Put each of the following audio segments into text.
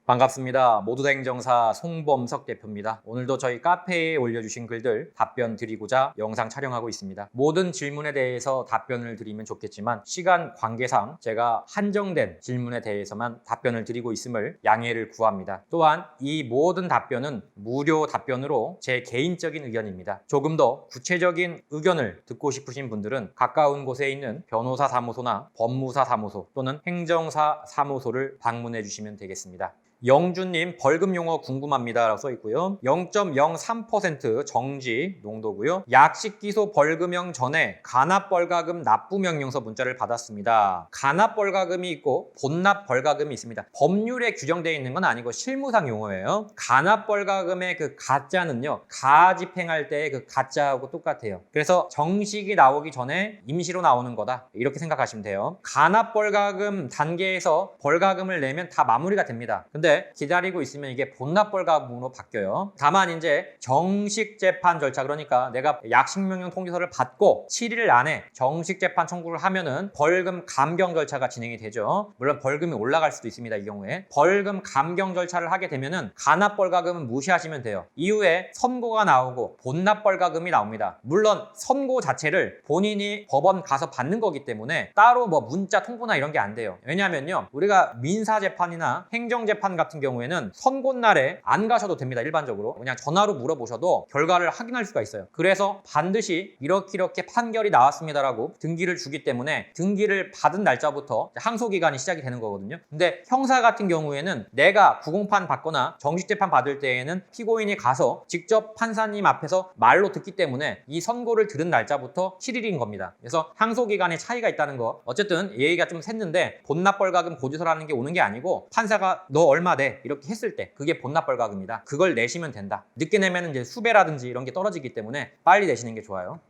반갑습니다. 모두다 행정사 송범석 대표입니다. 오늘도 저희 카페에 올려주신 글들 답변 드리고자 영상 촬영하고 있습니다. 모든 질문에 대해서 답변을 드리면 좋겠지만 시간 관계상 제가 한정된 질문에 대해서만 답변을 드리고 있음을 양해를 구합니다. 또한 이 모든 답변은 무료 답변으로 제 개인적인 의견입니다. 조금 더 구체적인 의견을 듣고 싶으신 분들은 가까운 곳에 있는 변호사 사무소나 법무사 사무소 또는 행정사 사무소를 방문해 주시면 되겠습니다. 영주님 벌금 용어 궁금합니다 라고 써있고요. 0.03% 정지 농도고요. 약식기소 벌금형 전에 간합벌가금 납부명령서 문자를 받았습니다. 간합벌가금이 있고 본납벌가금이 있습니다. 법률에 규정되어 있는 건 아니고 실무상 용어예요. 간합벌가금의 그 가짜는요, 가집행할 때의 그 가짜하고 똑같아요. 그래서 정식이 나오기 전에 임시로 나오는 거다 이렇게 생각하시면 돼요. 간합벌가금 단계에서 벌가금을 내면 다 마무리가 됩니다. 근데 기다리고 있으면 이게 본납벌가금으로 바뀌어요. 다만 이제 정식 재판 절차, 그러니까 내가 약식명령 통지서를 받고 7일 안에 정식 재판 청구를 하면은 벌금 감경 절차가 진행이 되죠. 물론 벌금이 올라갈 수도 있습니다. 이 경우에 벌금 감경 절차를 하게 되면은 간합벌가금은 무시하시면 돼요. 이후에 선고가 나오고 본납벌가금이 나옵니다. 물론 선고 자체를 본인이 법원 가서 받는 거기 때문에 따로 뭐 문자 통보나 이런 게 안 돼요. 왜냐면요, 우리가 민사재판이나 행정재판 같은 경우에는 선고날에 안 가셔도 됩니다. 일반적으로 그냥 전화로 물어보셔도 결과를 확인할 수가 있어요. 그래서 반드시 이렇게 판결이 나왔습니다라고 등기를 주기 때문에 등기를 받은 날짜부터 항소기간이 시작이 되는 거거든요. 근데 형사 같은 경우에는 내가 구공판 받거나 정식재판 받을 때에는 피고인이 가서 직접 판사님 앞에서 말로 듣기 때문에 이 선고를 들은 날짜부터 7일인 겁니다. 그래서 항소기간에 차이가 있다는 거, 어쨌든 얘기가 좀 샜는데 본납벌가금 고지서라는 게 오는 게 아니고 판사가 너 얼마 내 이렇게 했을 때 그게 본납벌가금이다. 그걸 내시면 된다. 늦게 내면 이제 수배라든지 이런 게 떨어지기 때문에 빨리 내시는 게 좋아요.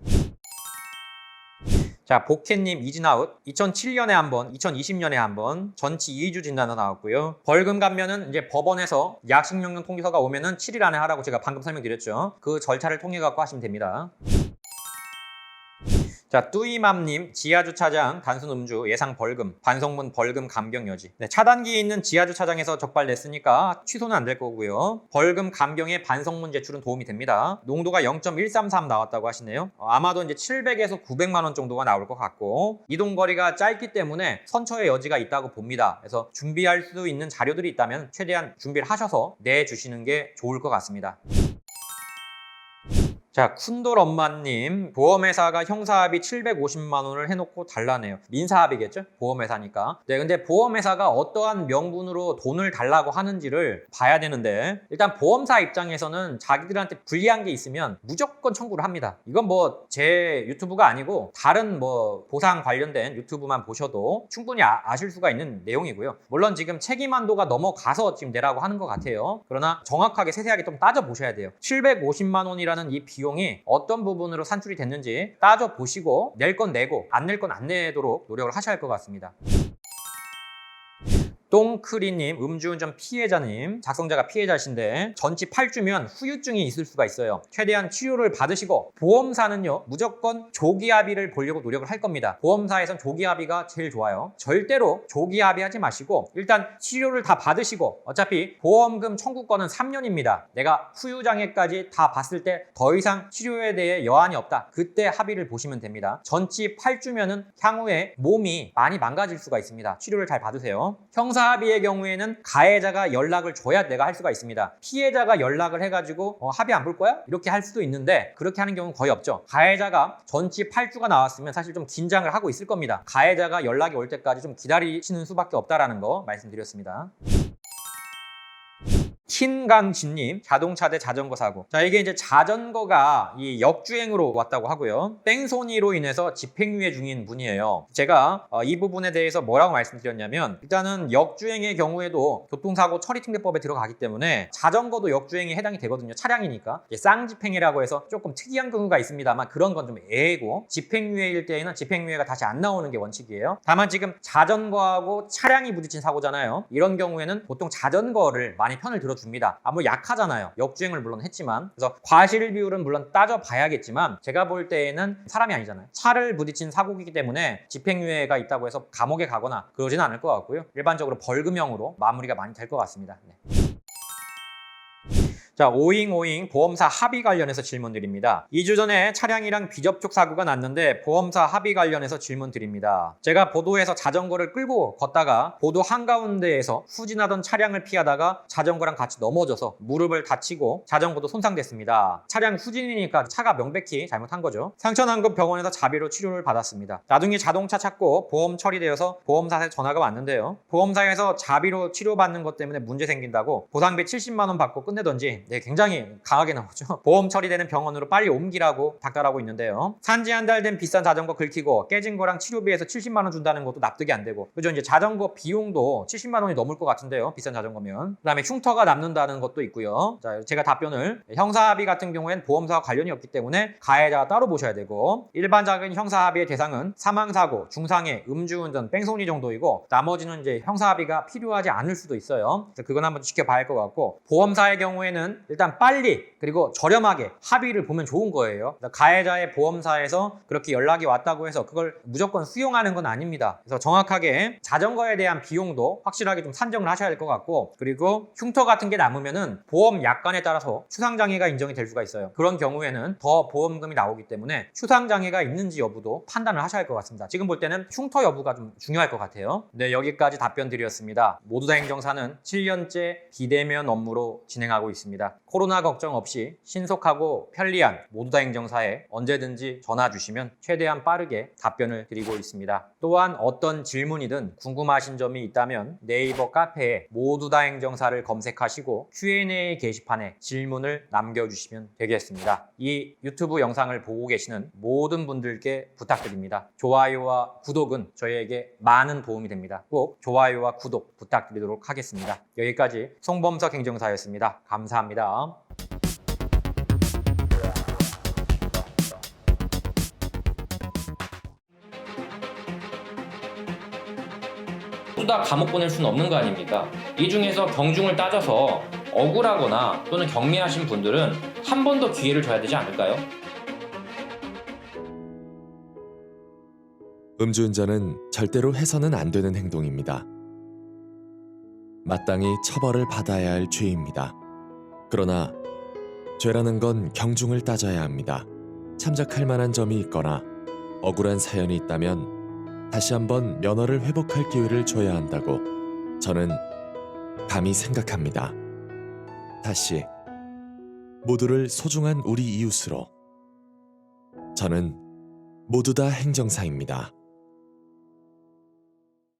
자, 복혜님 이진아웃 2007년에 한번, 2020년에 한번 전치 2주 진단도 나왔고요. 벌금 감면은 이제 법원에서 약식명령 통지서가 오면은 7일 안에 하라고 제가 방금 설명드렸죠. 그 절차를 통해 갖고 하시면 됩니다. 자, 뚜이맘님 지하주차장 단순 음주 예상 벌금, 반성문 벌금 감경 여지. 네, 차단기에 있는 지하주차장에서 적발 냈으니까 취소는 안 될 거고요. 벌금 감경에 반성문 제출은 도움이 됩니다. 농도가 0.133 나왔다고 하시네요. 아마도 이제 700에서 900만 원 정도가 나올 것 같고 이동거리가 짧기 때문에 선처의 여지가 있다고 봅니다. 그래서 준비할 수 있는 자료들이 있다면 최대한 준비를 하셔서 내주시는 게 좋을 것 같습니다. 자, 쿤돌 엄마님, 보험회사가 형사합의 750만 원을 해놓고 달라네요. 민사합의겠죠? 보험회사니까. 네, 근데 보험회사가 어떠한 명분으로 돈을 달라고 하는지를 봐야 되는데, 일단 보험사 입장에서는 자기들한테 불리한 게 있으면 무조건 청구를 합니다. 이건 뭐 제 유튜브가 아니고 다른 뭐 보상 관련된 유튜브만 보셔도 충분히 아실 수가 있는 내용이고요. 물론 지금 책임 한도가 넘어가서 지금 내라고 하는 것 같아요. 그러나 정확하게 세세하게 좀 따져보셔야 돼요. 750만 원이라는 이 비용이 어떤 부분으로 산출이 됐는지 따져보시고 낼 건 내고 안 낼 건 안 내도록 노력을 하셔야 할 것 같습니다. 똥크리님, 음주운전 피해자님, 작성자가 피해자신데 전치 8주면 후유증이 있을 수가 있어요. 최대한 치료를 받으시고 보험사는요 무조건 조기합의를 보려고 노력을 할 겁니다. 보험사에선 조기합의가 제일 좋아요. 절대로 조기합의하지 마시고 일단 치료를 다 받으시고, 어차피 보험금 청구권은 3년입니다. 내가 후유장애까지 다 봤을 때 더 이상 치료에 대해 여한이 없다. 그때 합의를 보시면 됩니다. 전치 8주면은 향후에 몸이 많이 망가질 수가 있습니다. 치료를 잘 받으세요. 형사합의의 경우에는 가해자가 연락을 줘야 내가 할 수가 있습니다. 피해자가 연락을 해가지고 합의 안 볼 거야? 이렇게 할 수도 있는데 그렇게 하는 경우는 거의 없죠. 가해자가 전치 8주가 나왔으면 사실 좀 긴장을 하고 있을 겁니다. 가해자가 연락이 올 때까지 좀 기다리시는 수밖에 없다라는 거 말씀드렸습니다. 킨강진님, 자동차 대 자전거 사고. 자, 이게 이제 자전거가 이 역주행으로 왔다고 하고요. 뺑소니로 인해서 집행유예 중인 분이에요. 제가 이 부분에 대해서 뭐라고 말씀드렸냐면, 일단은 역주행의 경우에도 교통사고 처리특례법에 들어가기 때문에 자전거도 역주행에 해당이 되거든요. 차량이니까. 쌍집행이라고 해서 조금 특이한 경우가 있습니다만 그런 건 좀 애고, 집행유예일 때에는 집행유예가 다시 안 나오는 게 원칙이에요. 다만 지금 자전거하고 차량이 부딪힌 사고잖아요. 이런 경우에는 보통 자전거를 많이 편을 들어줍니다. 줍니다. 뭐 약하잖아요. 역주행을 물론 했지만. 그래서 과실 비율은 물론 따져봐야겠지만 제가 볼 때에는 사람이 아니잖아요. 차를 부딪힌 사고이기 때문에 집행유예가 있다고 해서 감옥에 가거나 그러지는 않을 것 같고요. 일반적으로 벌금형으로 마무리가 많이 될 것 같습니다. 네. 자, 오잉오잉 보험사 합의 관련해서 질문 드립니다. 2주 전에 차량이랑 비접촉 사고가 났는데 보험사 합의 관련해서 질문 드립니다. 제가 보도에서 자전거를 끌고 걷다가 보도 한가운데에서 후진하던 차량을 피하다가 자전거랑 같이 넘어져서 무릎을 다치고 자전거도 손상됐습니다. 차량 후진이니까 차가 명백히 잘못한 거죠. 상처난 급 병원에서 자비로 치료를 받았습니다. 나중에 자동차 찾고 보험 처리되어서 보험사에 전화가 왔는데요. 보험사에서 자비로 치료받는 것 때문에 문제 생긴다고 보상비 70만 원 받고 끝내던지 네, 굉장히 강하게 나오죠. 보험 처리되는 병원으로 빨리 옮기라고 닥달하고 있는데요. 산지 한 달 된 비싼 자전거 긁히고 깨진 거랑 치료비에서 70만 원 준다는 것도 납득이 안 되고 그죠? 이제 자전거 비용도 70만 원이 넘을 것 같은데요. 비싼 자전거면. 그다음에 흉터가 남는다는 것도 있고요. 자, 제가 답변을 형사합의 같은 경우엔 보험사와 관련이 없기 때문에 가해자가 따로 보셔야 되고 일반적인 형사합의의 대상은 사망사고, 중상해, 음주운전, 뺑소니 정도이고 나머지는 이제 형사합의가 필요하지 않을 수도 있어요. 그건 한번 지켜봐야 할 것 같고 보험사의 경우에는 일단 빨리 그리고 저렴하게 합의를 보면 좋은 거예요. 가해자의 보험사에서 그렇게 연락이 왔다고 해서 그걸 무조건 수용하는 건 아닙니다. 그래서 정확하게 자전거에 대한 비용도 확실하게 좀 산정을 하셔야 될 것 같고 그리고 흉터 같은 게 남으면은 보험 약관에 따라서 추상장애가 인정이 될 수가 있어요. 그런 경우에는 더 보험금이 나오기 때문에 추상장애가 있는지 여부도 판단을 하셔야 할 것 같습니다. 지금 볼 때는 흉터 여부가 좀 중요할 것 같아요. 네, 여기까지 답변 드렸습니다. 모두다 행정사는 7년째 비대면 업무로 진행하고 있습니다. 코로나 걱정 없이 신속하고 편리한 모두다 행정사에 언제든지 전화 주시면 최대한 빠르게 답변을 드리고 있습니다. 또한 어떤 질문이든 궁금하신 점이 있다면 네이버 카페에 모두다 행정사를 검색하시고 Q&A 게시판에 질문을 남겨주시면 되겠습니다. 이 유튜브 영상을 보고 계시는 모든 분들께 부탁드립니다. 좋아요와 구독은 저희에게 많은 도움이 됩니다. 꼭 좋아요와 구독 부탁드리도록 하겠습니다. 여기까지 송범석 행정사였습니다. 감사합니다. 모두 다 감옥 보낼 수는 없는 거 아닙니까? 이 중에서 경중을 따져서 억울하거나 또는 경미하신 분들은 한 번 더 기회를 줘야 되지 않을까요? 음주운전은 절대로 해서는 안 되는 행동입니다. 마땅히 처벌을 받아야 할 죄입니다. 그러나 죄라는 건 경중을 따져야 합니다. 참작할 만한 점이 있거나 억울한 사연이 있다면 다시 한번 면허를 회복할 기회를 줘야 한다고 저는 감히 생각합니다. 다시 모두를 소중한 우리 이웃으로 저는 모두 다 행정사입니다.